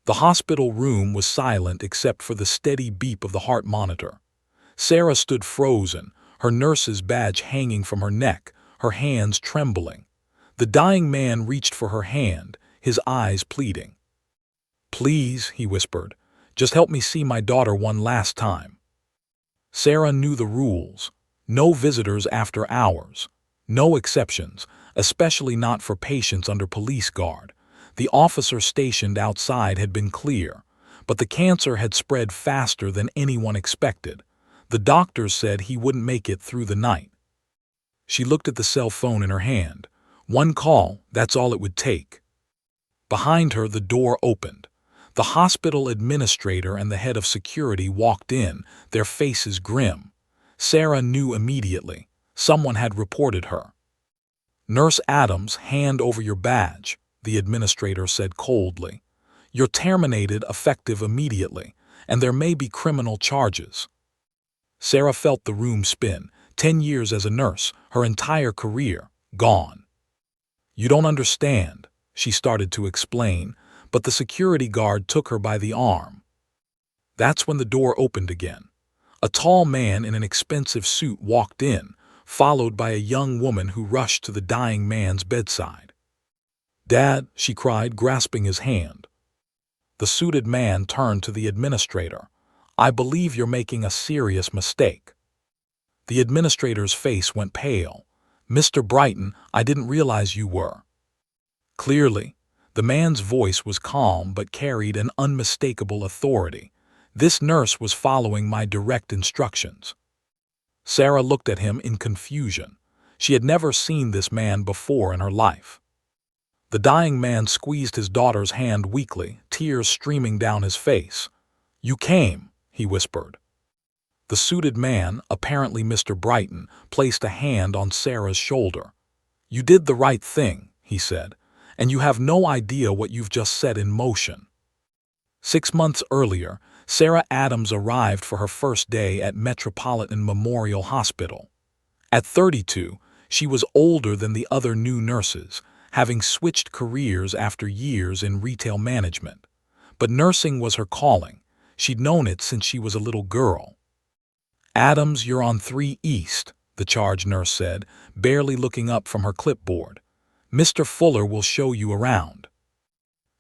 The hospital room was silent except for the steady beep of the heart monitor. Sarah stood frozen, her nurse's badge hanging from her neck, her hands trembling. The dying man reached for her hand, his eyes pleading. "Please," he whispered, "just help me see my daughter one last time." Sarah knew the rules. No visitors after hours. No exceptions, especially not for patients under police guard. The officer stationed outside had been clear, but the cancer had spread faster than anyone expected. The doctors said he wouldn't make it through the night. She looked at the cell phone in her hand. One call, that's all it would take. Behind her, the door opened. The hospital administrator and the head of security walked in, their faces grim. Sarah knew immediately. Someone had reported her. "Nurse Adams, hand over your badge," the administrator said coldly. "You're terminated effective immediately, and there may be criminal charges." Sarah felt the room spin. 10 years as a nurse, her entire career, gone. "You don't understand," she started to explain, but the security guard took her by the arm. That's when the door opened again. A tall man in an expensive suit walked in, followed by a young woman who rushed to the dying man's bedside. "Dad," she cried, grasping his hand. The suited man turned to the administrator. "I believe you're making a serious mistake." The administrator's face went pale. "Mr. Brighton, I didn't realize you were." Clearly, the man's voice was calm but carried an unmistakable authority. This nurse was following my direct instructions. Sarah looked at him in confusion. She had never seen this man before in her life. The dying man squeezed his daughter's hand weakly, tears streaming down his face. "You came," he whispered. The suited man, apparently Mr. Brighton, placed a hand on Sarah's shoulder. "You did the right thing," he said, "and you have no idea what you've just set in motion." 6 months earlier, Sarah Adams arrived for her first day at Metropolitan Memorial Hospital. At 32, she was older than the other new nurses, having switched careers after years in retail management. But nursing was her calling. She'd known it since she was a little girl. "Adams, you're on 3 East, the charge nurse said, barely looking up from her clipboard. "Mr. Fuller will show you around."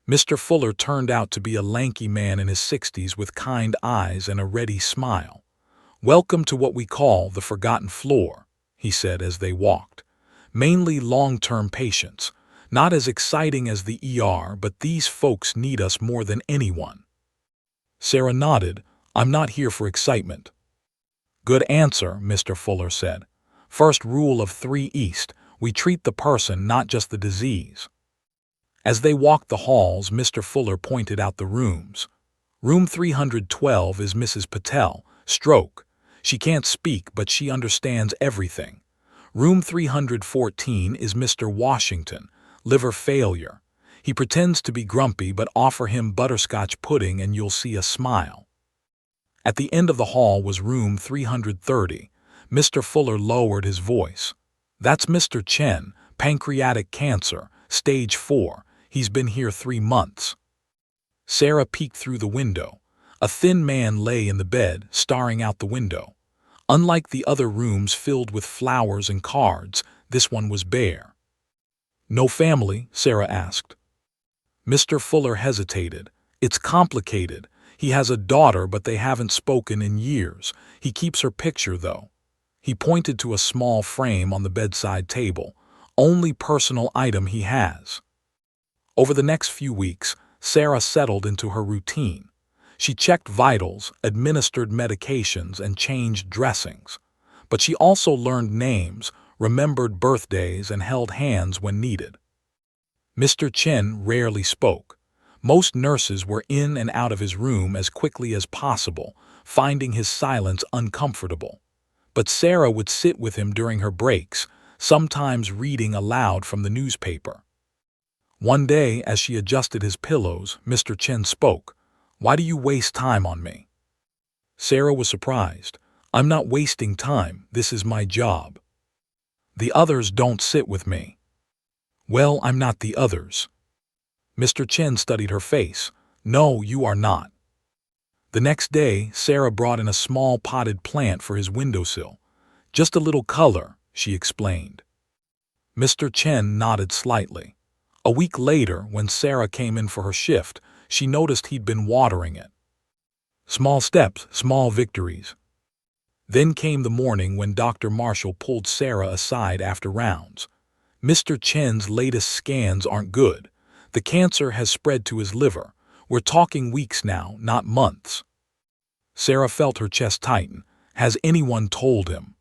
Mr. Fuller turned out to be a lanky man in his 60s with kind eyes and a ready smile. "Welcome to what we call the forgotten floor," he said as they walked. "Mainly long-term patients. Not as exciting as the ER, but these folks need us more than anyone." Sarah nodded. "I'm not here for excitement." "Good answer," Mr. Fuller said. "First rule of 3 East, we treat the person, not just the disease." As they walked the halls, Mr. Fuller pointed out the rooms. "Room 312 is Mrs. Patel, stroke. She can't speak, but she understands everything. Room 314 is Mr. Washington, liver failure. He pretends to be grumpy, but offer him butterscotch pudding and you'll see a smile." At the end of the hall was room 330. Mr. Fuller lowered his voice. "That's Mr. Chen, pancreatic cancer, stage 4. He's been here 3 months." Sarah peeked through the window. A thin man lay in the bed, staring out the window. Unlike the other rooms filled with flowers and cards, this one was bare. "No family?" Sarah asked. Mr. Fuller hesitated. "It's complicated. He has a daughter, but they haven't spoken in years. He keeps her picture, though." He pointed to a small frame on the bedside table. "Only personal item he has." Over the next few weeks, Sarah settled into her routine. She checked vitals, administered medications, and changed dressings. But she also learned names, remembered birthdays, and held hands when needed. Mr. Chen rarely spoke. Most nurses were in and out of his room as quickly as possible, finding his silence uncomfortable. But Sarah would sit with him during her breaks, sometimes reading aloud from the newspaper. One day, as she adjusted his pillows, Mr. Chen spoke. "Why do you waste time on me?" Sarah was surprised. "I'm not wasting time. This is my job." "The others don't sit with me." "Well, I'm not the others." Mr. Chen studied her face. No, you are not. The next day, Sarah brought in a small potted plant for his windowsill. Just a little color, she explained. Mr. Chen nodded slightly. A week later, when Sarah came in for her shift, she noticed he'd been watering it. Small steps, small victories. Then came the morning when Dr. Marshall pulled Sarah aside after rounds. Mr. Chen's latest scans aren't good. The cancer has spread to his liver. We're talking weeks now, not months. Sarah felt her chest tighten. Has anyone told him?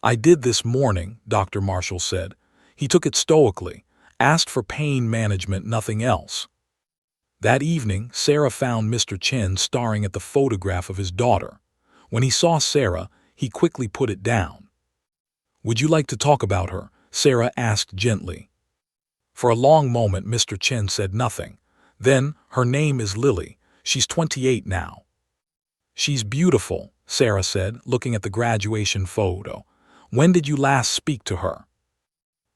I did this morning, Dr. Marshall said. He took it stoically, asked for pain management, nothing else. That evening, Sarah found Mr. Chen staring at the photograph of his daughter. When he saw Sarah, he quickly put it down. Would you like to talk about her? Sarah asked gently. For a long moment, Mr. Chen said nothing. Then, her name is Lily. She's 28 now. She's beautiful, Sarah said, looking at the graduation photo. When did you last speak to her?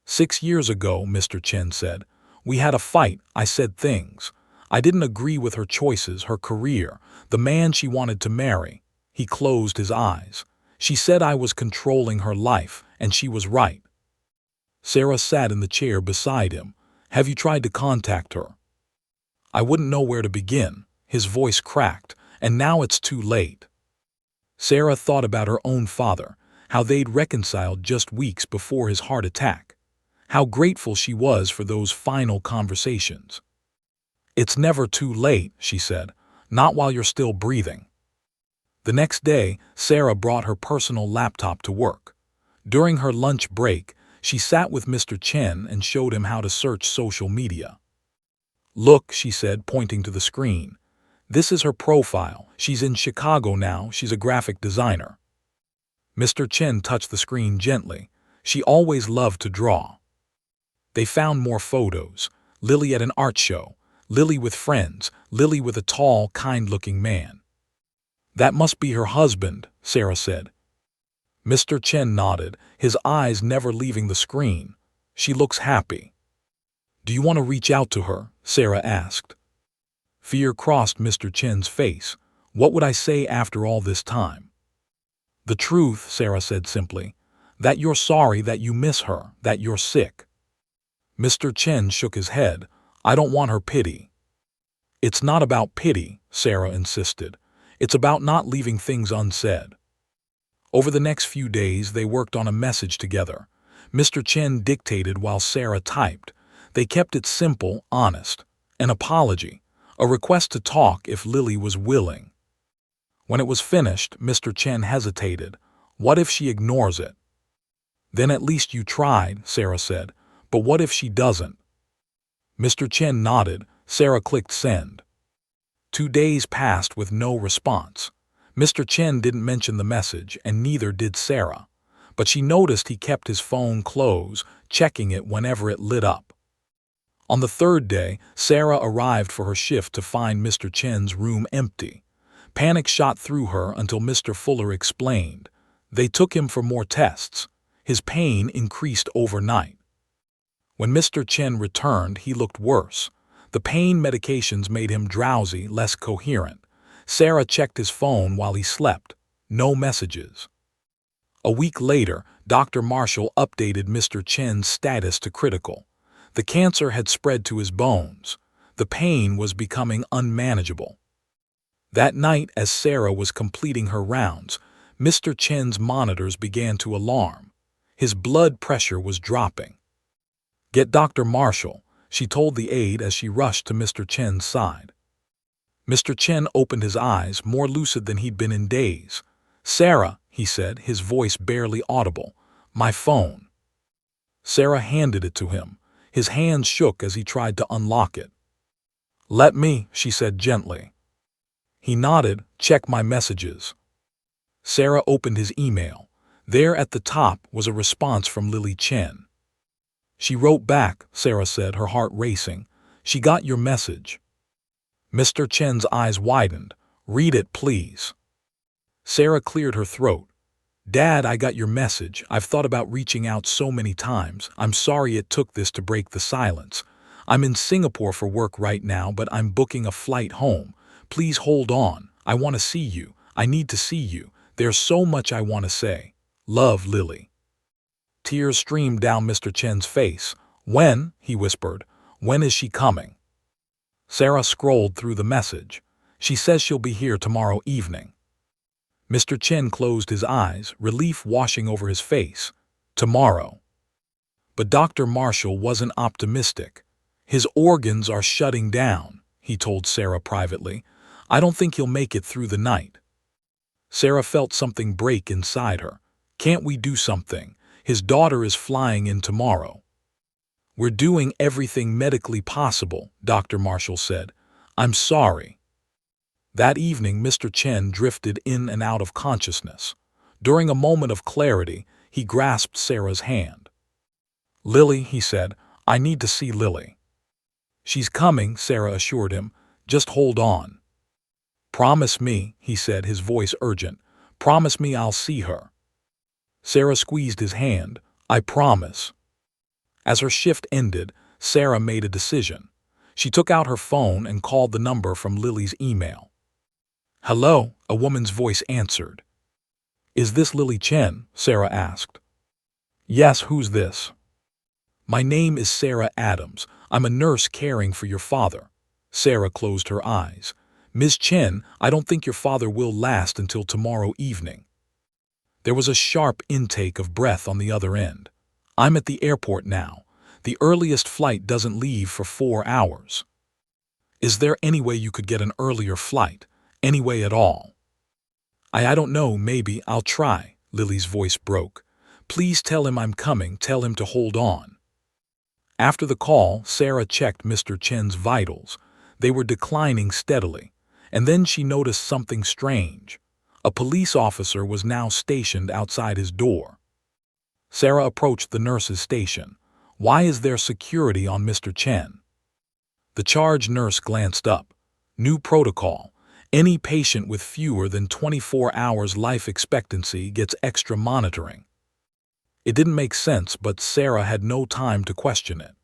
6 years ago, Mr. Chen said. We had a fight. I said things. I didn't agree with her choices, her career, the man she wanted to marry. He closed his eyes. She said I was controlling her life, and she was right. Sarah sat in the chair beside him. Have you tried to contact her? I wouldn't know where to begin. His voice cracked. And now it's too late. Sarah thought about her own father, how they'd reconciled just weeks before his heart attack. How grateful she was for those final conversations. It's never too late, she said, not while you're still breathing. The next day, Sarah brought her personal laptop to work. During her lunch break, she sat with Mr. Chen and showed him how to search social media. Look, she said, pointing to the screen. This is her profile. She's in Chicago now. She's a graphic designer. Mr. Chen touched the screen gently. She always loved to draw. They found more photos. Lily at an art show. Lily with friends. Lily with a tall, kind-looking man. That must be her husband, Sarah said. Mr. Chen nodded, his eyes never leaving the screen. She looks happy. Do you want to reach out to her? Sarah asked. Fear crossed Mr. Chen's face. What would I say after all this time? The truth, Sarah said simply. That you're sorry, that you miss her, that you're sick. Mr. Chen shook his head. I don't want her pity. It's not about pity, Sarah insisted. It's about not leaving things unsaid. Over the next few days, they worked on a message together. Mr. Chen dictated while Sarah typed. They kept it simple, honest. An apology. A request to talk if Lily was willing. When it was finished, Mr. Chen hesitated. What if she ignores it? Then at least you tried, Sarah said. But what if she doesn't? Mr. Chen nodded. Sarah clicked send. 2 days passed with no response. Mr. Chen didn't mention the message, and neither did Sarah. But she noticed he kept his phone close, checking it whenever it lit up. On the 3rd day, Sarah arrived for her shift to find Mr. Chen's room empty. Panic shot through her until Mr. Fuller explained. They took him for more tests. His pain increased overnight. When Mr. Chen returned, he looked worse. The pain medications made him drowsy, less coherent. Sarah checked his phone while he slept. No messages. A week later, Dr. Marshall updated Mr. Chen's status to critical. The cancer had spread to his bones. The pain was becoming unmanageable. That night, as Sarah was completing her rounds, Mr. Chen's monitors began to alarm. His blood pressure was dropping. Get Dr. Marshall, she told the aide as she rushed to Mr. Chen's side. Mr. Chen opened his eyes, more lucid than he'd been in days. Sarah, he said, his voice barely audible. My phone. Sarah handed it to him. His hands shook as he tried to unlock it. Let me, she said gently. He nodded. Check my messages. Sarah opened his email. There at the top was a response from Lily Chen. She wrote back, Sarah said, her heart racing. She got your message. Mr. Chen's eyes widened. Read it, please. Sarah cleared her throat. Dad, I got your message. I've thought about reaching out so many times. I'm sorry it took this to break the silence. I'm in Singapore for work right now, but I'm booking a flight home. Please hold on. I want to see you. I need to see you. There's so much I want to say. Love, Lily." Tears streamed down Mr. Chen's face. "When?" he whispered. "When is she coming?" Sarah scrolled through the message. "She says she'll be here tomorrow evening." Mr. Chen closed his eyes, relief washing over his face. Tomorrow. But Dr. Marshall wasn't optimistic. "His organs are shutting down," he told Sarah privately. "I don't think he'll make it through the night." Sarah felt something break inside her. "Can't we do something? His daughter is flying in tomorrow." "We're doing everything medically possible," Dr. Marshall said. "I'm sorry." That evening, Mr. Chen drifted in and out of consciousness. During a moment of clarity, he grasped Sarah's hand. "Lily," he said, "I need to see Lily." "She's coming," Sarah assured him. "Just hold on." "Promise me," he said, his voice urgent. "Promise me I'll see her." Sarah squeezed his hand. "I promise." As her shift ended, Sarah made a decision. She took out her phone and called the number from Lily's email. "Hello," a woman's voice answered. "Is this Lily Chen?" Sarah asked. "Yes, who's this?" "My name is Sarah Adams. I'm a nurse caring for your father." Sarah closed her eyes. "Ms. Chen, I don't think your father will last until tomorrow evening." There was a sharp intake of breath on the other end. "I'm at the airport now. The earliest flight doesn't leave for 4 hours. Is there any way you could get an earlier flight? Any way at all?" I don't know, maybe I'll try," Lily's voice broke. "Please tell him I'm coming, tell him to hold on." After the call, Sarah checked Mr. Chen's vitals. They were declining steadily. And then she noticed something strange. A police officer was now stationed outside his door. Sarah approached the nurse's station. "Why is there security on Mr. Chen?" The charge nurse glanced up. "New protocol. Any patient with fewer than 24 hours life expectancy gets extra monitoring." It didn't make sense, but Sarah had no time to question it.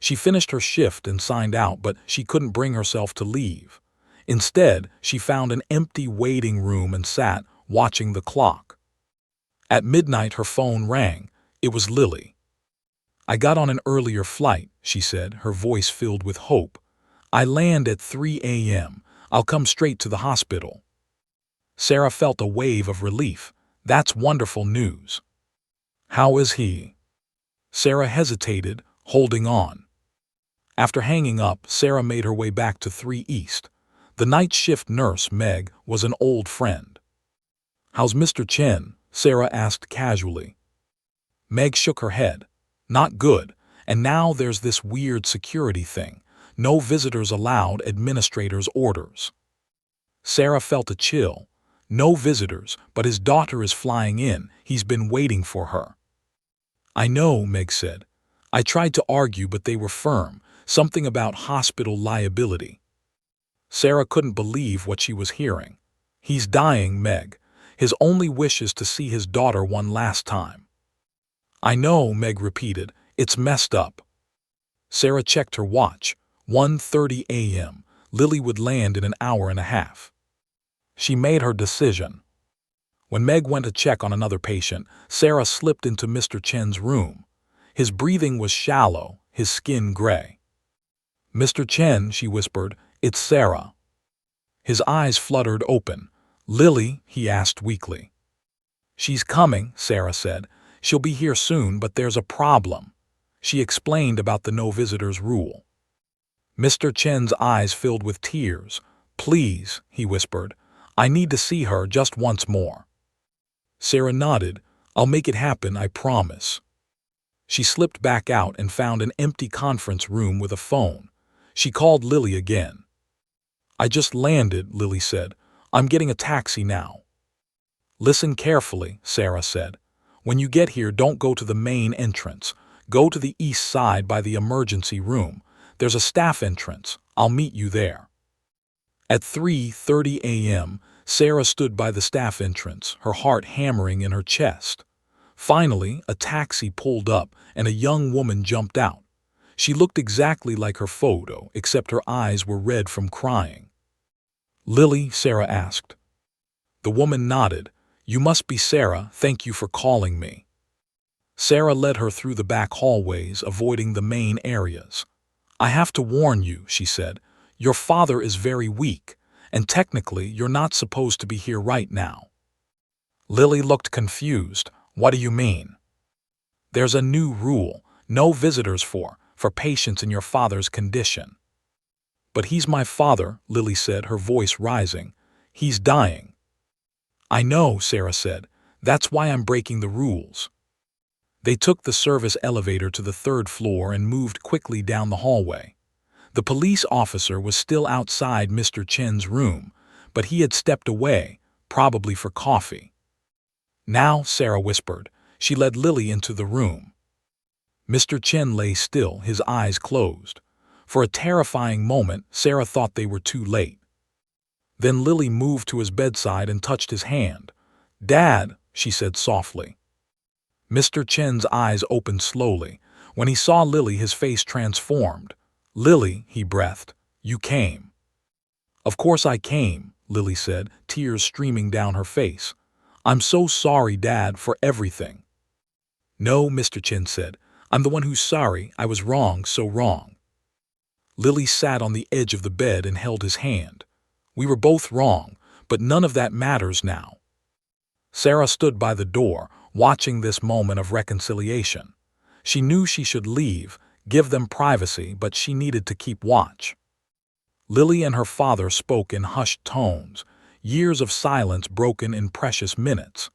She finished her shift and signed out, but she couldn't bring herself to leave. Instead, she found an empty waiting room and sat, watching the clock. At midnight, her phone rang. It was Lily. "I got on an earlier flight," she said, her voice filled with hope. "I land at 3 a.m. I'll come straight to the hospital." Sarah felt a wave of relief. "That's wonderful news." "How is he?" Sarah hesitated, holding on. After hanging up, Sarah made her way back to 3 East. The night shift nurse, Meg, was an old friend. "How's Mr. Chen?" Sarah asked casually. Meg shook her head. "Not good, and now there's this weird security thing. No visitors allowed, administrator's orders." Sarah felt a chill. "No visitors, but his daughter is flying in. He's been waiting for her." "I know," Meg said. "I tried to argue, but they were firm. Something about hospital liability." Sarah couldn't believe what she was hearing. "He's dying, Meg. His only wish is to see his daughter one last time." "I know," Meg repeated. "It's messed up." Sarah checked her watch. 1:30 a.m. Lily would land in an hour and a half. She made her decision. When Meg went to check on another patient, Sarah slipped into Mr. Chen's room. His breathing was shallow, his skin gray. "Mr. Chen," she whispered, "it's Sarah." His eyes fluttered open. "Lily?" he asked weakly. "She's coming," Sarah said. "She'll be here soon, but there's a problem." She explained about the no visitors rule. Mr. Chen's eyes filled with tears. "Please," he whispered. "I need to see her just once more." Sarah nodded. "I'll make it happen, I promise." She slipped back out and found an empty conference room with a phone. She called Lily again. "I just landed," Lily said. "I'm getting a taxi now." "Listen carefully," Sarah said. "When you get here, don't go to the main entrance. Go to the east side by the emergency room. There's a staff entrance. I'll meet you there." At 3:30 a.m., Sarah stood by the staff entrance, her heart hammering in her chest. Finally, a taxi pulled up and a young woman jumped out. She looked exactly like her photo, except her eyes were red from crying. "Lily?" Sarah asked. The woman nodded. "You must be Sarah. Thank you for calling me." Sarah led her through the back hallways, avoiding the main areas. "I have to warn you," she said. "Your father is very weak, and technically you're not supposed to be here right now." Lily looked confused. "What do you mean?" "There's a new rule. No visitors for patients in your father's condition." "But he's my father," Lily said, her voice rising. "He's dying." "I know," Sarah said. "That's why I'm breaking the rules." They took the service elevator to the third floor and moved quickly down the hallway. The police officer was still outside Mr. Chen's room, but he had stepped away, probably for coffee. "Now," Sarah whispered. She led Lily into the room. Mr. Chen lay still, his eyes closed. For a terrifying moment, Sarah thought they were too late. Then Lily moved to his bedside and touched his hand. "Dad," she said softly. Mr. Chen's eyes opened slowly. When he saw Lily, his face transformed. "Lily," he breathed, "you came." "Of course I came," Lily said, tears streaming down her face. "I'm so sorry, Dad, for everything." "No," Mr. Chen said. "I'm the one who's sorry. I was wrong, so wrong." Lily sat on the edge of the bed and held his hand. "We were both wrong, but none of that matters now." Sarah stood by the door, watching this moment of reconciliation. She knew she should leave, give them privacy, but she needed to keep watch. Lily and her father spoke in hushed tones, years of silence broken in precious minutes.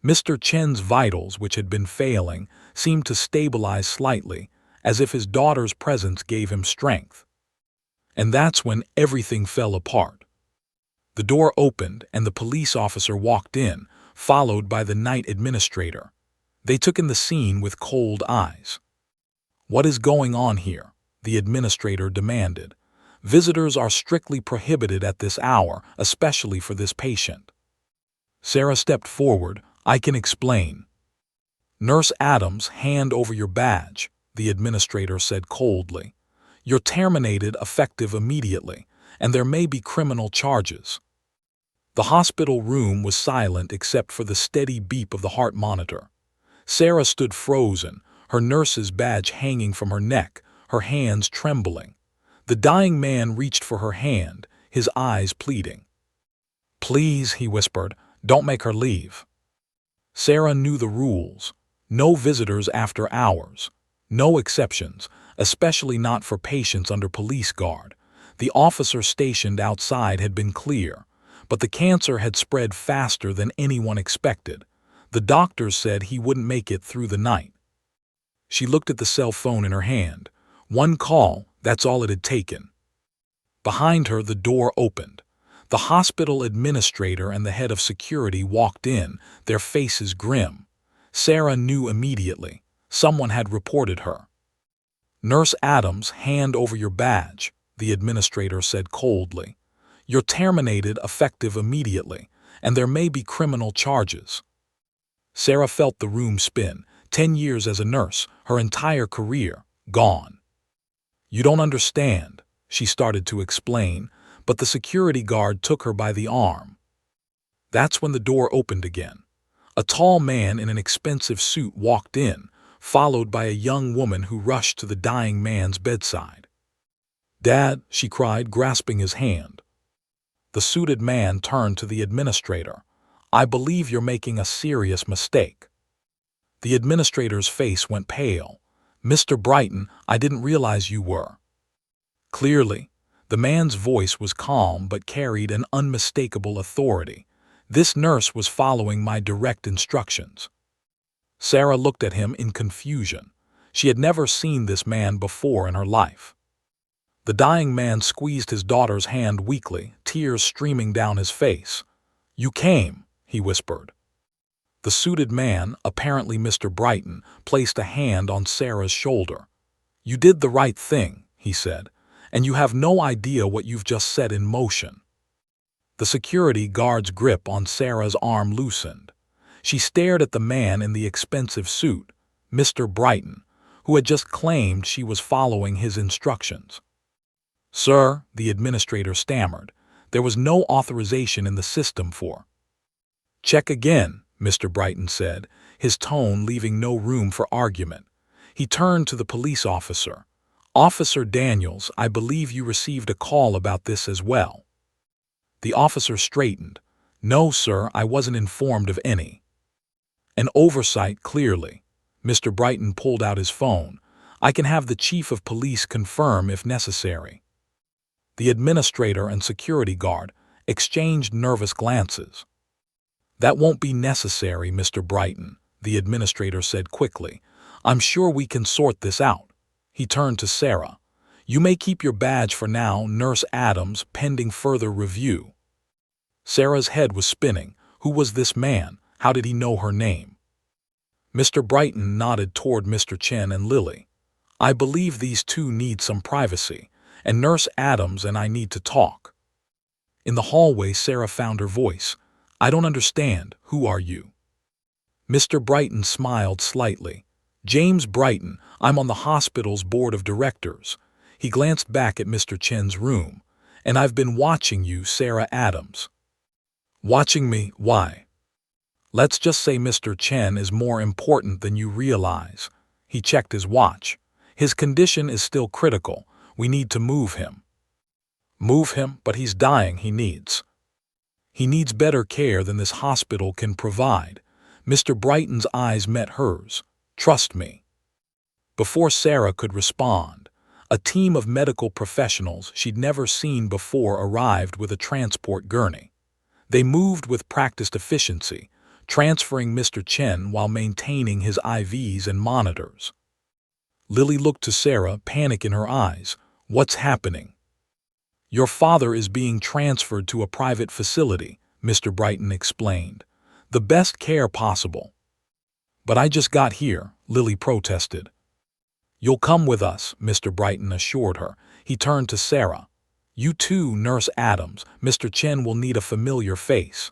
Mr. Chen's vitals, which had been failing, seemed to stabilize slightly, as if his daughter's presence gave him strength. And that's when everything fell apart. The door opened and the police officer walked in, followed by the night administrator. They took in the scene with cold eyes. "What is going on here?" the administrator demanded. "Visitors are strictly prohibited at this hour, especially for this patient." Sarah stepped forward. "I can explain." "Nurse Adams, hand over your badge," the administrator said coldly. "You're terminated effective immediately, and there may be criminal charges." The hospital room was silent except for the steady beep of the heart monitor. Sarah stood frozen, her nurse's badge hanging from her neck, her hands trembling. The dying man reached for her hand, his eyes pleading. "Please," he whispered, "don't make her leave." Sarah knew the rules. No visitors after hours. No exceptions, especially not for patients under police guard. The officer stationed outside had been clear, but the cancer had spread faster than anyone expected. The doctors said he wouldn't make it through the night. She looked at the cell phone in her hand. One call, that's all it had taken. Behind her, the door opened. The hospital administrator and the head of security walked in, their faces grim. Sarah knew immediately. Someone had reported her. "Nurse Adams, hand over your badge," the administrator said coldly. "You're terminated effective immediately, and there may be criminal charges." Sarah felt the room spin. 10 years as a nurse, her entire career, gone. "You don't understand," she started to explain, but the security guard took her by the arm. That's when the door opened again. A tall man in an expensive suit walked in, followed by a young woman who rushed to the dying man's bedside. "Dad," she cried, grasping his hand. The suited man turned to the administrator. "I believe you're making a serious mistake." The administrator's face went pale. "Mr. Brighton, I didn't realize you were." Clearly, the man's voice was calm but carried an unmistakable authority. "This nurse was following my direct instructions." Sarah looked at him in confusion. She had never seen this man before in her life. The dying man squeezed his daughter's hand weakly, tears streaming down his face. "You came," he whispered. The suited man, apparently Mr. Brighton, placed a hand on Sarah's shoulder. "You did the right thing," he said, "and you have no idea what you've just set in motion." The security guard's grip on Sarah's arm loosened. She stared at the man in the expensive suit, Mr. Brighton, who had just claimed she was following his instructions. "Sir," the administrator stammered, "there was no authorization in the system for—" "Check again," Mr. Brighton said, his tone leaving no room for argument. He turned to the police officer. "Officer Daniels, I believe you received a call about this as well." The officer straightened. "No, sir, I wasn't informed of any." "An oversight, clearly." Mr. Brighton pulled out his phone. "I can have the chief of police confirm if necessary." The administrator and security guard exchanged nervous glances. "That won't be necessary, Mr. Brighton," the administrator said quickly. "I'm sure we can sort this out." He turned to Sarah. "You may keep your badge for now, Nurse Adams, pending further review." Sarah's head was spinning. Who was this man? How did he know her name? Mr. Brighton nodded toward Mr. Chen and Lily. "I believe these two need some privacy, and Nurse Adams and I need to talk." In the hallway, Sarah found her voice. "I don't understand. Who are you?" Mr. Brighton smiled slightly. "James Brighton. I'm on the hospital's board of directors." He glanced back at Mr. Chen's room. "And I've been watching you, Sarah Adams." "Watching me? Why?" "Let's just say Mr. Chen is more important than you realize." He checked his watch. "His condition is still critical. We need to move him." "Move him? But he's dying. He needs better care than this hospital can provide." Mr. Brighton's eyes met hers. "Trust me." Before Sarah could respond, a team of medical professionals she'd never seen before arrived with a transport gurney. They moved with practiced efficiency, transferring Mr. Chen while maintaining his IVs and monitors. Lily looked to Sarah, panic in her eyes. "What's happening?" "Your father is being transferred to a private facility," Mr. Brighton explained. "The best care possible." "But I just got here," Lily protested. "You'll come with us," Mr. Brighton assured her. He turned to Sarah. "You too, Nurse Adams. Mr. Chen will need a familiar face."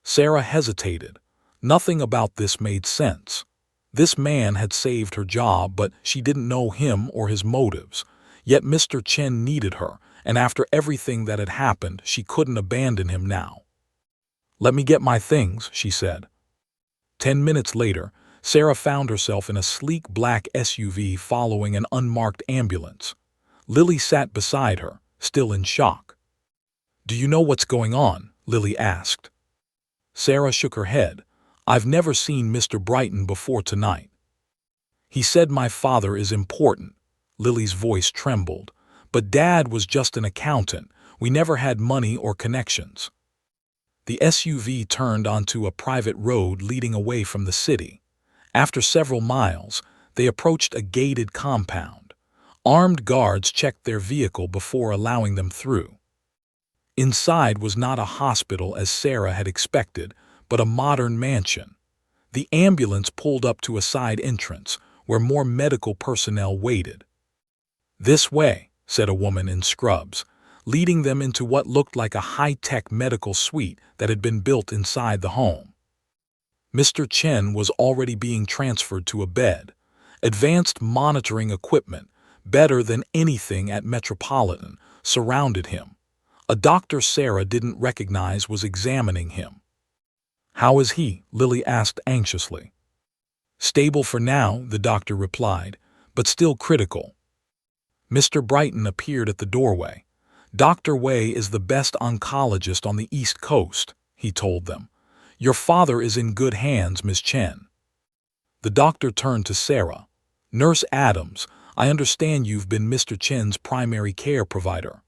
Sarah hesitated. Nothing about this made sense. This man had saved her job, but she didn't know him or his motives. Yet Mr. Chen needed her, and after everything that had happened, she couldn't abandon him now. "Let me get my things," she said. 10 minutes later, Sarah found herself in a sleek black SUV following an unmarked ambulance. Lily sat beside her, still in shock. "Do you know what's going on?" Lily asked. Sarah shook her head. "I've never seen Mr. Brighton before tonight." "He said my father is important." Lily's voice trembled. "But Dad was just an accountant. We never had money or connections." The SUV turned onto a private road leading away from the city. After several miles, they approached a gated compound. Armed guards checked their vehicle before allowing them through. Inside was not a hospital as Sarah had expected, but a modern mansion. The ambulance pulled up to a side entrance, where more medical personnel waited. "This way," said a woman in scrubs, leading them into what looked like a high-tech medical suite that had been built inside the home. Mr. Chen was already being transferred to a bed. Advanced monitoring equipment, better than anything at Metropolitan, surrounded him. A doctor Sarah didn't recognize was examining him. "How is he?" Lily asked anxiously. "Stable for now," the doctor replied, "but still critical." Mr. Brighton appeared at the doorway. "Dr. Wei is the best oncologist on the East Coast," he told them. "Your father is in good hands, Ms. Chen." The doctor turned to Sarah. "Nurse Adams, I understand you've been Mr. Chen's primary care provider."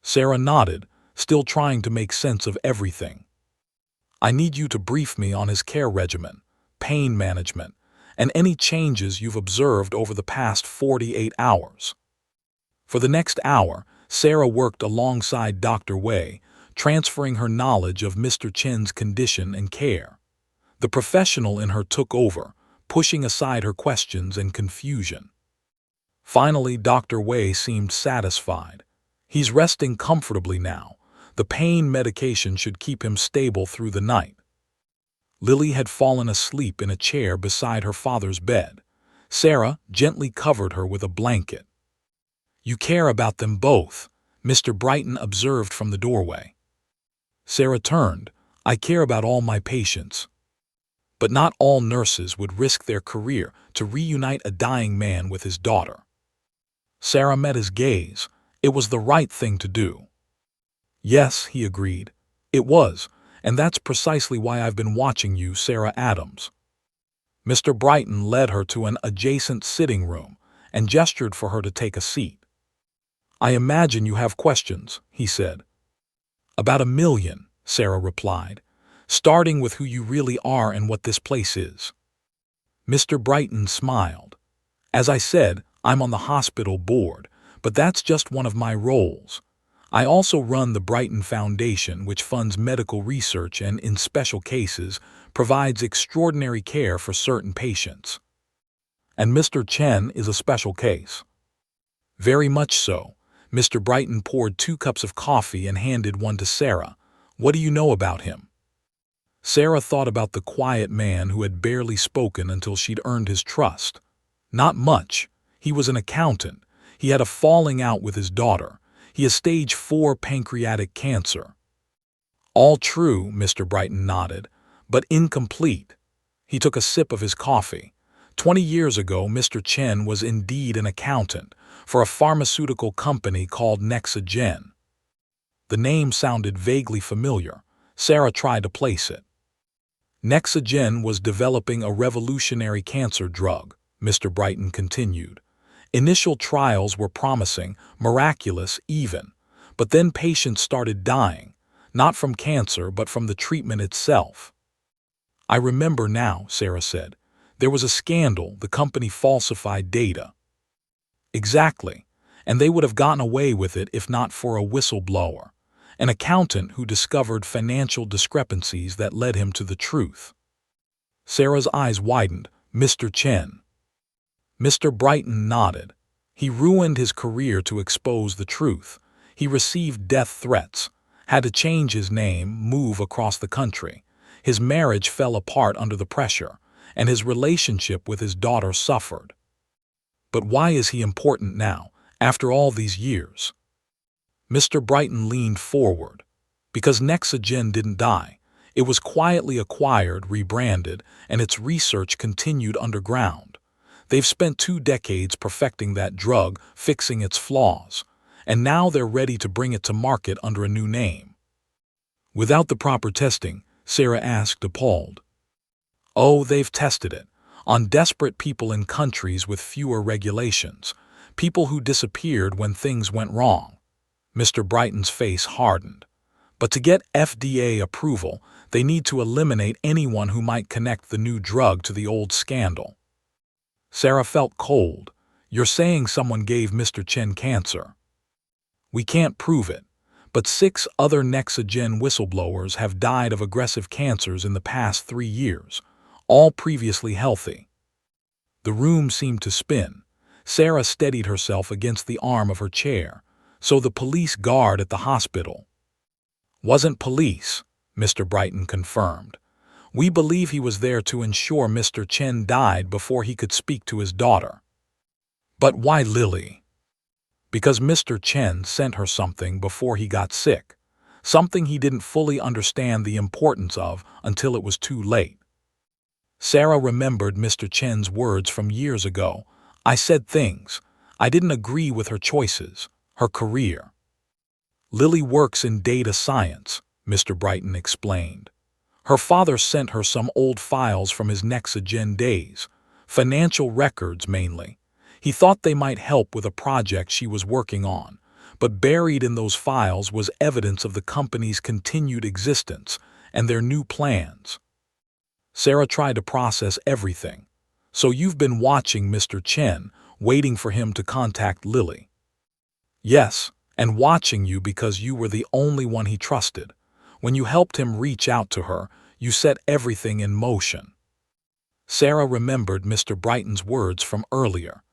Sarah nodded, still trying to make sense of everything. "I need you to brief me on his care regimen, pain management, and any changes you've observed over the past 48 hours." For the next hour, Sarah worked alongside Dr. Wei, transferring her knowledge of Mr. Chen's condition and care. The professional in her took over, pushing aside her questions and confusion. Finally, Dr. Wei seemed satisfied. "He's resting comfortably now. The pain medication should keep him stable through the night." Lily had fallen asleep in a chair beside her father's bed. Sarah gently covered her with a blanket. "You care about them both," Mr. Brighton observed from the doorway. Sarah turned. "I care about all my patients. But not all nurses would risk their career to reunite a dying man with his daughter." Sarah met his gaze. It was the right thing to do. "Yes," he agreed. "It was, and that's precisely why I've been watching you, Sarah Adams." Mr. Brighton led her to an adjacent sitting room and gestured for her to take a seat. "I imagine you have questions," he said. "About 1,000,000, Sarah replied, "starting with who you really are and what this place is." Mr. Brighton smiled. "As I said, I'm on the hospital board, but that's just one of my roles. I also run the Brighton Foundation, which funds medical research and, in special cases, provides extraordinary care for certain patients." "And Mr. Chen is a special case." "Very much so." Mr. Brighton poured 2 cups of coffee and handed one to Sarah. "What do you know about him?" Sarah thought about the quiet man who had barely spoken until she'd earned his trust. "Not much. He was an accountant. He had a falling out with his daughter. He has stage 4 pancreatic cancer." "All true," Mr. Brighton nodded, "but incomplete." He took a sip of his coffee. 20 years ago, Mr. Chen was indeed an accountant for a pharmaceutical company called Nexagen. The name sounded vaguely familiar. Sarah tried to place it. "Nexagen was developing a revolutionary cancer drug," Mr. Brighton continued. "Initial trials were promising, miraculous even, but then patients started dying, not from cancer but from the treatment itself." "I remember now," Sarah said. "There was a scandal, the company falsified data." "Exactly, and they would have gotten away with it if not for a whistleblower, an accountant who discovered financial discrepancies that led him to the truth." Sarah's eyes widened. "Mr. Chen?" Mr. Brighton nodded. "He ruined his career to expose the truth. He received death threats, had to change his name, move across the country. His marriage fell apart under the pressure, and his relationship with his daughter suffered." "But why is he important now, after all these years?" Mr. Brighton leaned forward. "Because Nexagen didn't die. It was quietly acquired, rebranded, and its research continued underground. They've spent 2 decades perfecting that drug, fixing its flaws, and now they're ready to bring it to market under a new name." "Without the proper testing?" Sarah asked, appalled. "Oh, they've tested it. On desperate people in countries with fewer regulations. People who disappeared when things went wrong." Mr. Brighton's face hardened. "But to get FDA approval, they need to eliminate anyone who might connect the new drug to the old scandal." Sarah felt cold. "You're saying someone gave Mr. Chen cancer?" "We can't prove it, but 6 other Nexagen whistleblowers have died of aggressive cancers in the past 3 years, all previously healthy." The room seemed to spin. Sarah steadied herself against the arm of her chair. "So the police guard at the hospital?" "Wasn't police," Mr. Brighton confirmed. "We believe he was there to ensure Mr. Chen died before he could speak to his daughter." "But why Lily?" "Because Mr. Chen sent her something before he got sick, something he didn't fully understand the importance of until it was too late." Sarah remembered Mr. Chen's words from years ago. "I said things. I didn't agree with her choices, her career." "Lily works in data science," Mr. Brighton explained. "Her father sent her some old files from his Nexagen days, financial records mainly. He thought they might help with a project she was working on, but buried in those files was evidence of the company's continued existence and their new plans." Sarah tried to process everything. "So you've been watching Mr. Chen, waiting for him to contact Lily?" "Yes, and watching you because you were the only one he trusted. When you helped him reach out to her, you set everything in motion." Sarah remembered Mr. Brighton's words from earlier.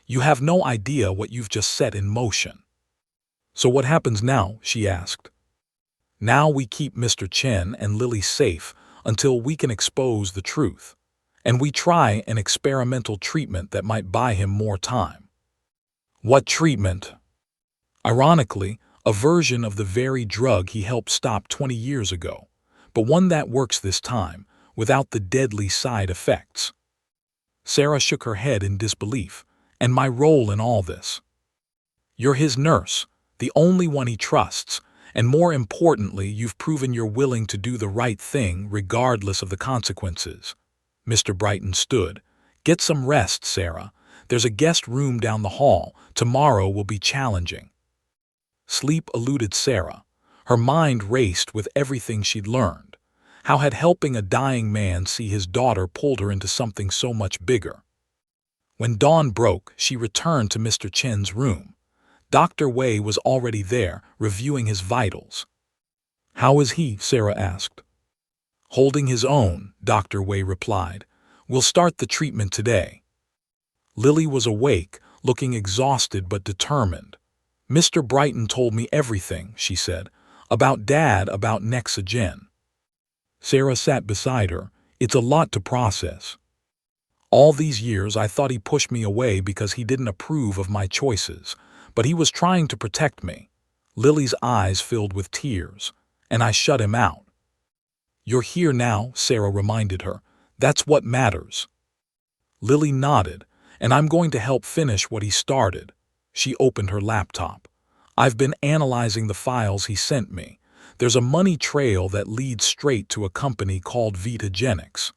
"You have no idea what you've just set in motion." "So what happens now?" she asked. "Now we keep Mr. Chen and Lily safe until we can expose the truth. and we try an experimental treatment that might buy him more time." "What treatment?" "Ironically, a version of the very drug he helped stop 20 years ago, but one that works this time, without the deadly side effects." Sarah shook her head in disbelief. "And my role in all this?" "You're his nurse, the only one he trusts, and more importantly, you've proven you're willing to do the right thing regardless of the consequences." Mr. Brighton stood. "Get some rest, Sarah. There's a guest room down the hall. Tomorrow will be challenging." Sleep eluded Sarah. Her mind raced with everything she'd learned. How had helping a dying man see his daughter pulled her into something so much bigger? When dawn broke, she returned to Mr. Chen's room. Dr. Wei was already there, reviewing his vitals. "How is he?" Sarah asked. "Holding his own," Dr. Wei replied. "We'll start the treatment today." Lily was awake, looking exhausted but determined. "Mr. Brighton told me everything," she said, "about Dad, about Nexagen." Sarah sat beside her. "It's a lot to process. All these years I thought he pushed me away because he didn't approve of my choices, but he was trying to protect me." Lily's eyes filled with tears. "And I shut him out." "You're here now," Sarah reminded her. "That's what matters." Lily nodded. "And I'm going to help finish what he started." She opened her laptop. "I've been analyzing the files he sent me. There's a money trail that leads straight to a company called Vitagenics."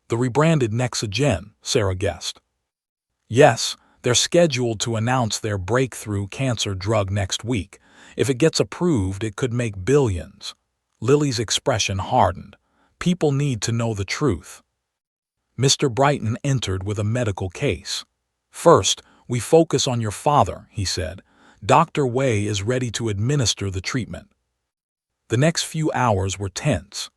"The rebranded Nexagen," Sarah guessed. "Yes, they're scheduled to announce their breakthrough cancer drug next week. If it gets approved, it could make billions." Lily's expression hardened. "People need to know the truth." Mr. Brighton entered with a medical case. "First, we focus on your father," he said. "Dr. Wei is ready to administer the treatment." The next few hours were tense.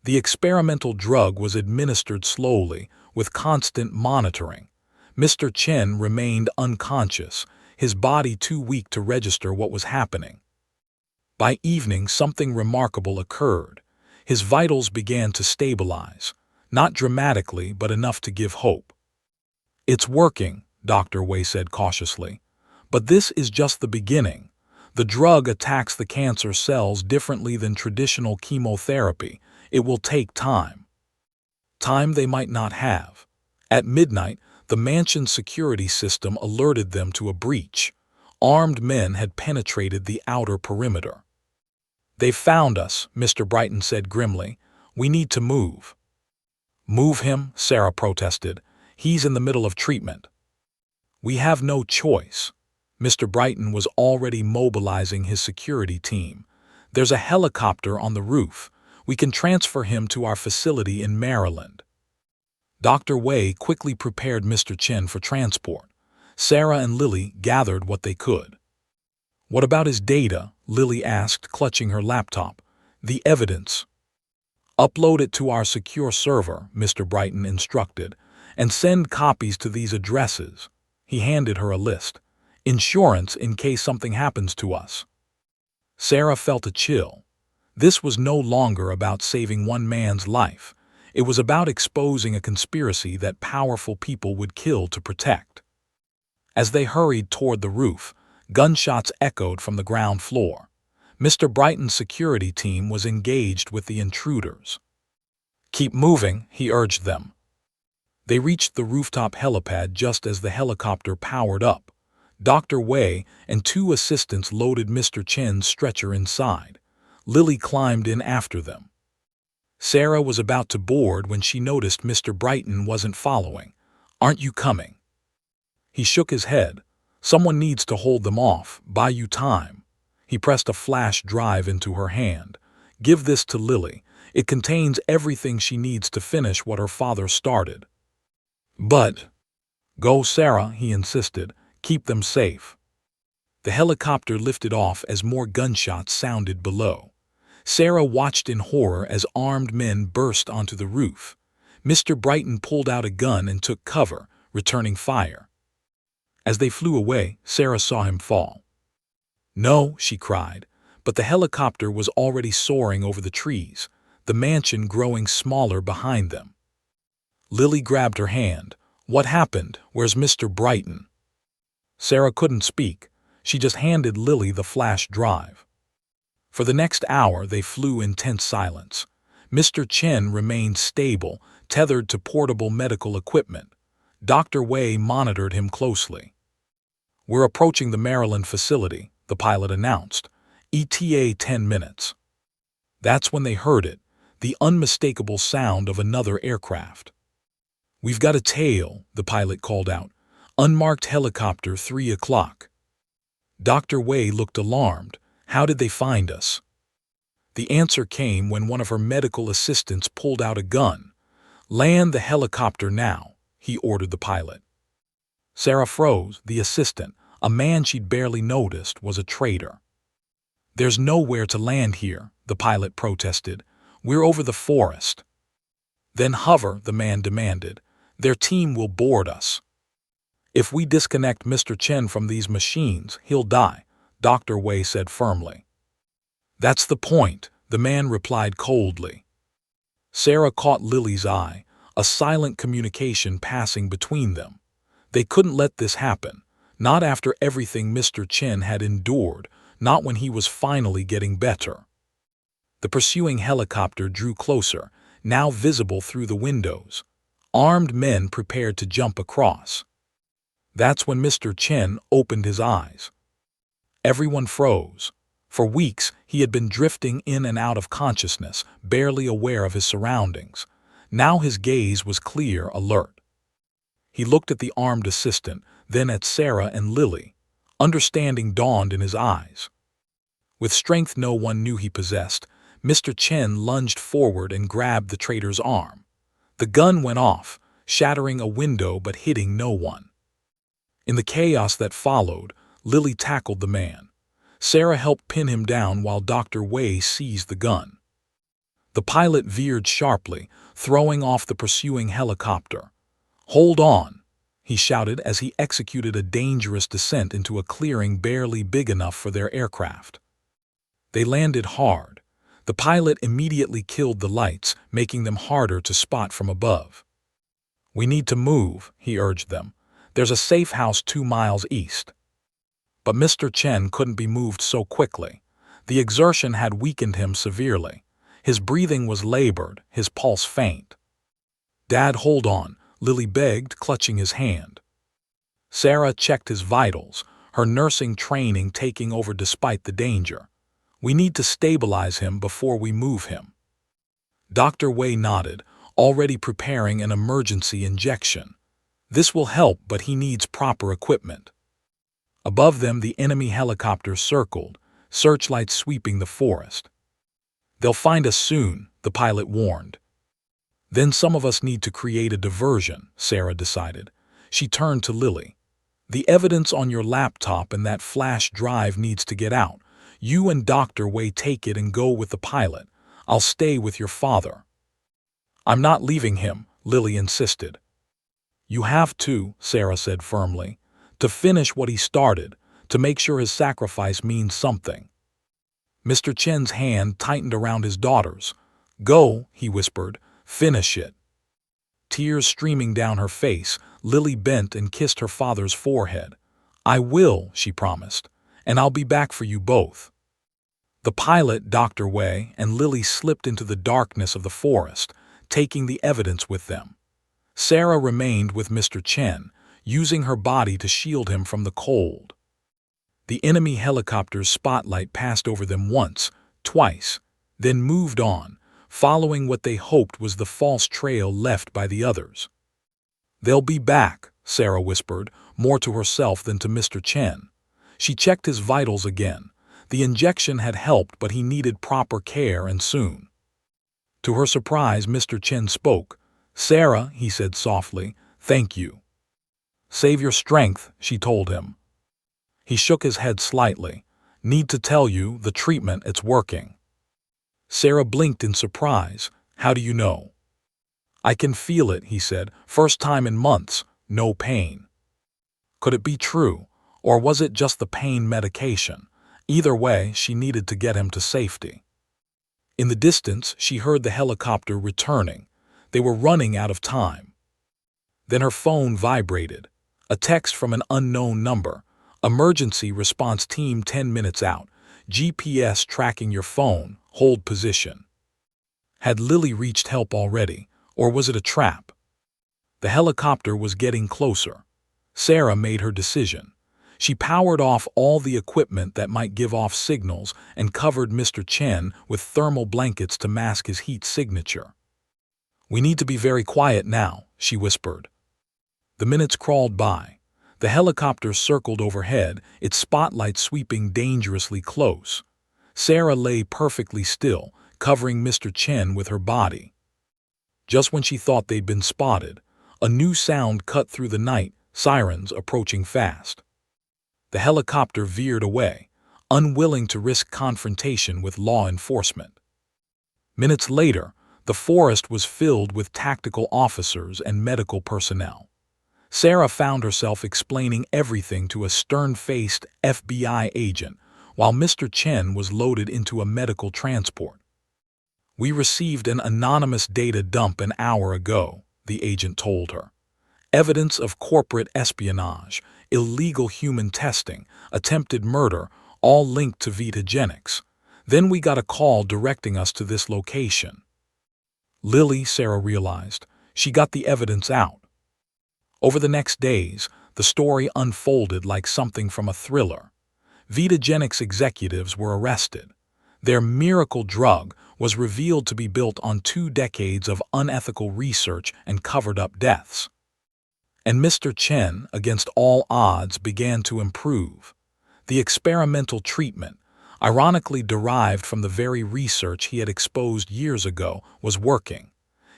The experimental drug was administered slowly, with constant monitoring. Mr. Chen remained unconscious, his body too weak to register what was happening. By evening, something remarkable occurred. His vitals began to stabilize, not dramatically, but enough to give hope. "It's working," Dr. Wei said cautiously. "But this is just the beginning. The drug attacks the cancer cells differently than traditional chemotherapy. It will take time. Time they might not have." At midnight, the mansion's security system alerted them to a breach. Armed men had penetrated the outer perimeter. "They found us," Mr. Brighton said grimly. "We need to move." "Move him?" Sarah protested. "He's in the middle of treatment." "We have no choice." Mr. Brighton was already mobilizing his security team. "There's a helicopter on the roof. We can transfer him to our facility in Maryland." Dr. Wei quickly prepared Mr. Chen for transport. Sarah and Lily gathered what they could. "What about his data?" Lily asked, clutching her laptop. "The evidence." "Upload it to our secure server," Mr. Brighton instructed, "and send copies to these addresses." He handed her a list. "Insurance in case something happens to us." Sarah felt a chill. This was no longer about saving one man's life. It was about exposing a conspiracy that powerful people would kill to protect. As they hurried toward the roof, gunshots echoed from the ground floor. Mr. Brighton's security team was engaged with the intruders. "Keep moving," he urged them. They reached the rooftop helipad just as the helicopter powered up. Dr. Wei and two assistants loaded Mr. Chen's stretcher inside. Lily climbed in after them. Sarah was about to board when she noticed Mr. Brighton wasn't following. "Aren't you coming?" He shook his head. "Someone needs to hold them off, buy you time." He pressed a flash drive into her hand. "Give this to Lily. It contains everything she needs to finish what her father started." "But—" "Go, Sarah," he insisted. "Keep them safe." The helicopter lifted off as more gunshots sounded below. Sarah watched in horror as armed men burst onto the roof. Mr. Brighton pulled out a gun and took cover, returning fire. As they flew away, Sarah saw him fall. "No," she cried, but the helicopter was already soaring over the trees, the mansion growing smaller behind them. Lily grabbed her hand. What happened? Where's Mr. Brighton? Sarah couldn't speak. She just handed Lily the flash drive. For the next hour, they flew in tense silence. Mr. Chen remained stable, tethered to portable medical equipment. Dr. Wei monitored him closely. We're approaching the Maryland facility, the pilot announced. ETA 10 minutes. That's when they heard it, the unmistakable sound of another aircraft. We've got a tail, the pilot called out. Unmarked helicopter, 3 o'clock. Dr. Wei looked alarmed. How did they find us? The answer came when one of her medical assistants pulled out a gun. Land the helicopter now, he ordered the pilot. Sarah froze. The assistant, a man she'd barely noticed, was a traitor. There's nowhere to land here, the pilot protested. We're over the forest. Then hover, the man demanded. Their team will board us. If we disconnect Mr. Chen from these machines, he'll die, Dr. Wei said firmly. That's the point, the man replied coldly. Sarah caught Lily's eye, a silent communication passing between them. They couldn't let this happen, not after everything Mr. Chen had endured, not when he was finally getting better. The pursuing helicopter drew closer, now visible through the windows. Armed men prepared to jump across. That's when Mr. Chen opened his eyes. Everyone froze. For weeks, he had been drifting in and out of consciousness, barely aware of his surroundings. Now his gaze was clear, alert. He looked at the armed assistant, then at Sarah and Lily. Understanding dawned in his eyes. With strength no one knew he possessed, Mr. Chen lunged forward and grabbed the traitor's arm. The gun went off, shattering a window but hitting no one. In the chaos that followed, Lily tackled the man. Sarah helped pin him down while Dr. Wei seized the gun. The pilot veered sharply, throwing off the pursuing helicopter. "Hold on," he shouted as he executed a dangerous descent into a clearing barely big enough for their aircraft. They landed hard. The pilot immediately killed the lights, making them harder to spot from above. "We need to move," he urged them. "There's a safe house 2 miles east." But Mr. Chen couldn't be moved so quickly. The exertion had weakened him severely. His breathing was labored, his pulse faint. "Dad, hold on," Lily begged, clutching his hand. Sarah checked his vitals, her nursing training taking over despite the danger. "We need to stabilize him before we move him." Dr. Wei nodded, already preparing an emergency injection. "This will help, but he needs proper equipment." Above them, the enemy helicopter circled, searchlights sweeping the forest. "They'll find us soon," the pilot warned. "Then some of us need to create a diversion," Sarah decided. She turned to Lily. "The evidence on your laptop and that flash drive needs to get out. You and Dr. Wei take it and go with the pilot. I'll stay with your father." "I'm not leaving him," Lily insisted. "You have to," Sarah said firmly. "To finish what he started, to make sure his sacrifice means something." Mr. Chen's hand tightened around his daughter's. "Go," he whispered. "Finish it." Tears streaming down her face, Lily bent and kissed her father's forehead. "I will," she promised, "and I'll be back for you both." The pilot, Dr. Wei, and Lily slipped into the darkness of the forest, taking the evidence with them. Sarah remained with Mr. Chen, using her body to shield him from the cold. The enemy helicopter's spotlight passed over them once, twice, then moved on, following what they hoped was the false trail left by the others. "They'll be back," Sarah whispered, more to herself than to Mr. Chen. She checked his vitals again. The injection had helped, but he needed proper care and soon. To her surprise, Mr. Chen spoke. "Sarah," he said softly, "thank you." "Save your strength," she told him. He shook his head slightly. "Need to tell you, the treatment, it's working." Sarah blinked in surprise. "How do you know?" "I can feel it," he said. "First time in months, no pain." Could it be true, or was it just the pain medication? Either way, she needed to get him to safety. In the distance, she heard the helicopter returning. They were running out of time. Then her phone vibrated. A text from an unknown number. Emergency response team 10 minutes out. GPS tracking your phone. Hold position. Had Lily reached help already, or was it a trap? The helicopter was getting closer. Sarah made her decision. She powered off all the equipment that might give off signals and covered Mr. Chen with thermal blankets to mask his heat signature. "We need to be very quiet now," she whispered. The minutes crawled by. The helicopter circled overhead, its spotlight sweeping dangerously close. Sarah lay perfectly still, covering Mr. Chen with her body. Just when she thought they'd been spotted, a new sound cut through the night, sirens approaching fast. The helicopter veered away, unwilling to risk confrontation with law enforcement. Minutes later, the forest was filled with tactical officers and medical personnel. Sarah found herself explaining everything to a stern-faced FBI agent, while Mr. Chen was loaded into a medical transport. "We received an anonymous data dump an hour ago," the agent told her. "Evidence of corporate espionage, illegal human testing, attempted murder, all linked to Vitagenics. Then we got a call directing us to this location." Lily, Sarah realized, she got the evidence out. Over the next days, the story unfolded like something from a thriller. Vitagenics executives were arrested. Their miracle drug was revealed to be built on 2 decades of unethical research and covered-up deaths. And Mr. Chen, against all odds, began to improve. The experimental treatment, ironically derived from the very research he had exposed years ago, was working.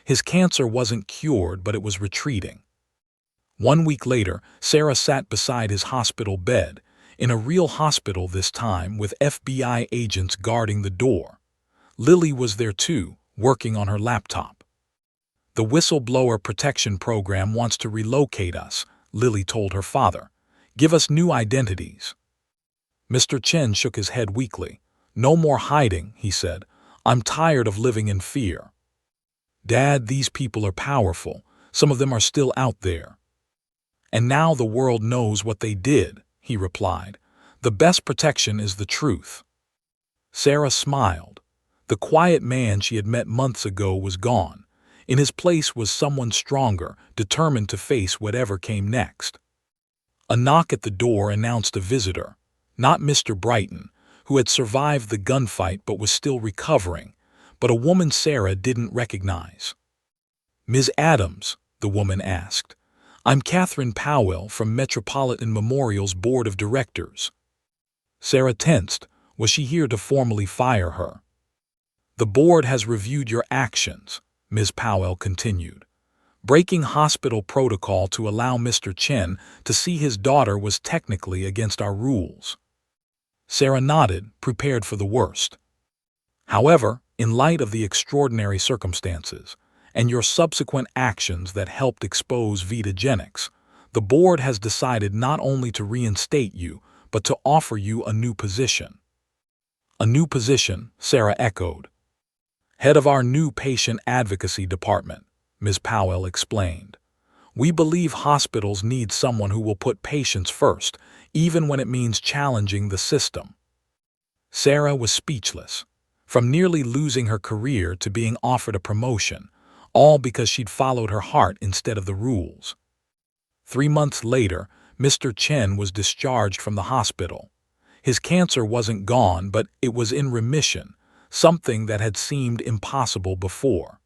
His cancer wasn't cured, but it was retreating. 1 week later, Sarah sat beside his hospital bed, in a real hospital this time, with FBI agents guarding the door. Lily was there too, working on her laptop. "The Whistleblower Protection Program wants to relocate us," Lily told her father. "Give us new identities." Mr. Chen shook his head weakly. "No more hiding," he said. "I'm tired of living in fear." "Dad, these people are powerful. Some of them are still out there." "And now the world knows what they did," he replied. "The best protection is the truth." Sarah smiled. The quiet man she had met months ago was gone. In his place was someone stronger, determined to face whatever came next. A knock at the door announced a visitor. Not Mr. Brighton, who had survived the gunfight but was still recovering, but a woman Sarah didn't recognize. "Ms. Adams," the woman asked. "I'm Catherine Powell from Metropolitan Memorial's Board of Directors." Sarah tensed. Was she here to formally fire her? "The board has reviewed your actions," Ms. Powell continued. "Breaking hospital protocol to allow Mr. Chen to see his daughter was technically against our rules." Sarah nodded, prepared for the worst. "However, in light of the extraordinary circumstances, and your subsequent actions that helped expose Vitagenics, the board has decided not only to reinstate you, but to offer you a new position." "A new position," Sarah echoed. "Head of our new patient advocacy department," Ms. Powell explained. "We believe hospitals need someone who will put patients first, even when it means challenging the system." Sarah was speechless. From nearly losing her career to being offered a promotion, all because she'd followed her heart instead of the rules. 3 months later, Mr. Chen was discharged from the hospital. His cancer wasn't gone, but it was in remission, something that had seemed impossible before.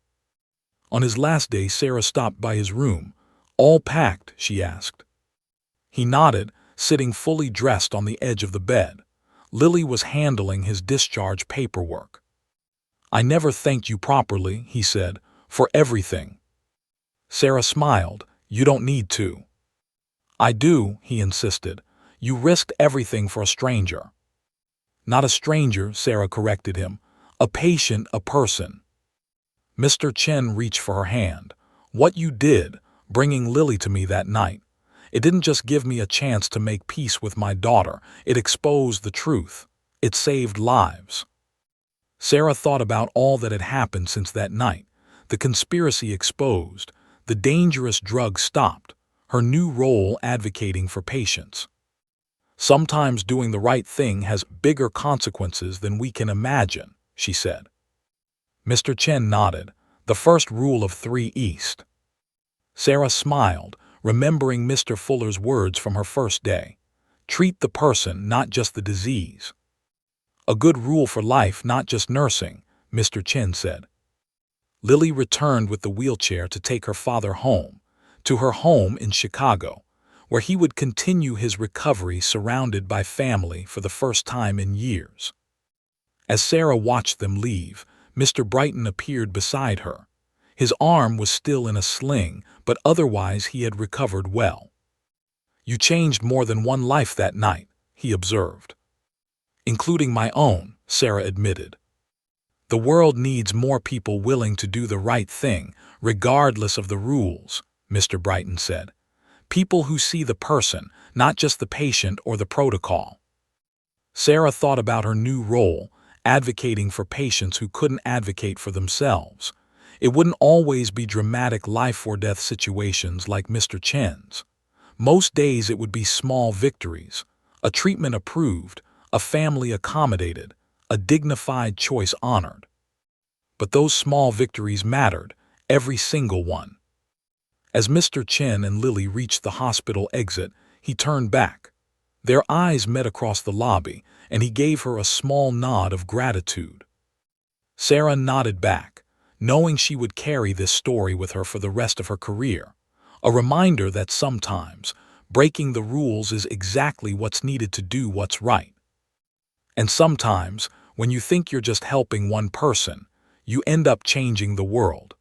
On his last day, Sarah stopped by his room. "All packed?" she asked. He nodded, sitting fully dressed on the edge of the bed. Lily was handling his discharge paperwork. "I never thanked you properly," he said, "for everything." Sarah smiled. "You don't need to." "I do," he insisted. "You risked everything for a stranger." "Not a stranger," Sarah corrected him. "A patient, a person." Mr. Chen reached for her hand. "What you did, bringing Lily to me that night, it didn't just give me a chance to make peace with my daughter, it exposed the truth. It saved lives." Sarah thought about all that had happened since that night. The conspiracy exposed, The dangerous drug stopped, her new role advocating for patients. Sometimes doing the right thing has bigger consequences than we can imagine, she said. Mr. Chen nodded. The first rule of 3 East. Sarah smiled, remembering Mr. Fuller's words from her first day. Treat the person, not just the disease. A good rule for life, not just nursing, Mr. Chen said. Lily returned with the wheelchair to take her father home, to her home in Chicago, where he would continue his recovery surrounded by family for the first time in years. As Sarah watched them leave, Mr. Brighton appeared beside her. His arm was still in a sling, but otherwise he had recovered well. You changed more than one life that night, he observed. Including my own, Sarah admitted. The world needs more people willing to do the right thing, regardless of the rules, Mr. Brighton said. People who see the person, not just the patient or the protocol. Sarah thought about her new role, advocating for patients who couldn't advocate for themselves. It wouldn't always be dramatic life-or-death situations like Mr. Chen's. Most days it would be small victories, a treatment approved, a family accommodated, a dignified choice honored. But those small victories mattered, every single one. As Mr. Chen and Lily reached the hospital exit, he turned back. Their eyes met across the lobby, and he gave her a small nod of gratitude. Sarah nodded back, knowing she would carry this story with her for the rest of her career. A reminder that sometimes breaking the rules is exactly what's needed to do what's right. And sometimes, when you think you're just helping one person, you end up changing the world.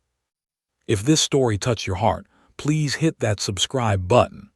If this story touched your heart, please hit that subscribe button.